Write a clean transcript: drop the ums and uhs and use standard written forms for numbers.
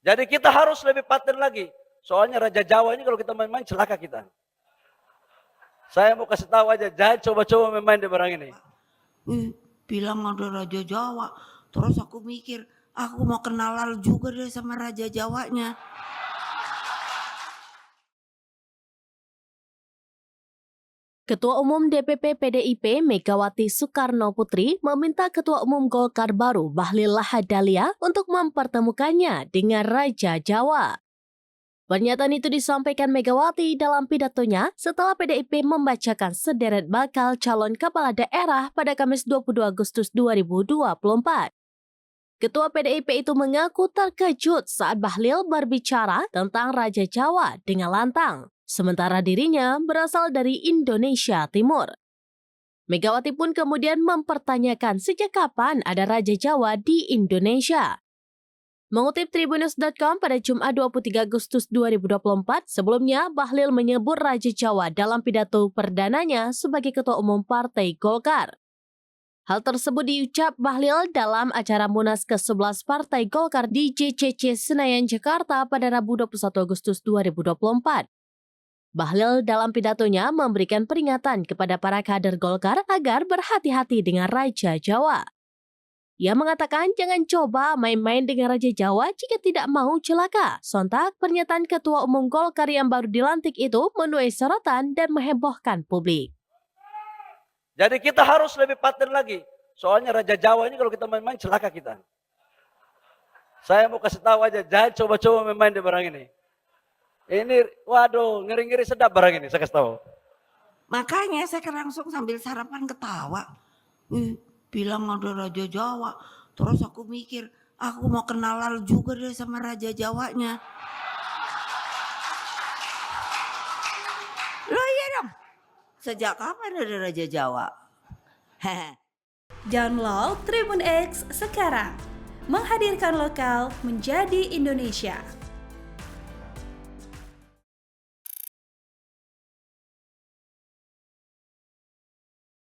Jadi kita harus lebih paten lagi. Soalnya Raja Jawa ini kalau kita main-main celaka kita. Saya mau kasih tahu aja, jangan coba-coba main-main di barang ini. Bilang ada Raja Jawa. Terus aku mikir, aku mau kenalan juga deh sama Raja Jawanya. Ketua Umum DPP PDIP Megawati Soekarno Putri meminta Ketua Umum Golkar baru Bahlil Lahadalia untuk mempertemukannya dengan Raja Jawa. Pernyataan itu disampaikan Megawati dalam pidatonya setelah PDIP membacakan sederet bakal calon kepala daerah pada Kamis 22 Agustus 2024. Ketua PDIP itu mengaku terkejut saat Bahlil berbicara tentang Raja Jawa dengan lantang, sementara dirinya berasal dari Indonesia Timur. Megawati pun kemudian mempertanyakan sejak kapan ada Raja Jawa di Indonesia. Mengutip Tribunnews.com pada Jumat 23 Agustus 2024, sebelumnya Bahlil menyebut Raja Jawa dalam pidato perdananya sebagai Ketua Umum Partai Golkar. Hal tersebut diucap Bahlil dalam acara Munas ke-11 Partai Golkar di JCC Senayan, Jakarta pada Rabu 21 Agustus 2024. Bahlil dalam pidatonya memberikan peringatan kepada para kader Golkar agar berhati-hati dengan Raja Jawa. Ia mengatakan jangan coba main-main dengan Raja Jawa jika tidak mau celaka. Sontak pernyataan Ketua Umum Golkar yang baru dilantik itu menuai sorotan dan menghebohkan publik. Jadi kita harus lebih paten lagi. Soalnya Raja Jawa ini kalau kita main-main celaka kita. Saya mau kasih tahu aja, jangan coba-coba main-main di barang ini. Ini, waduh, ngeri-ngeri sedap barang ini, saya kasih tahu. Makanya saya langsung sambil sarapan ketawa. Bilang ada Raja Jawa. Terus aku mikir, aku mau kenalan juga deh sama Raja Jawanya. Loh iya dong. Sejak kapan ada Raja Jawa? Download Tribun X sekarang. Menghadirkan lokal menjadi Indonesia.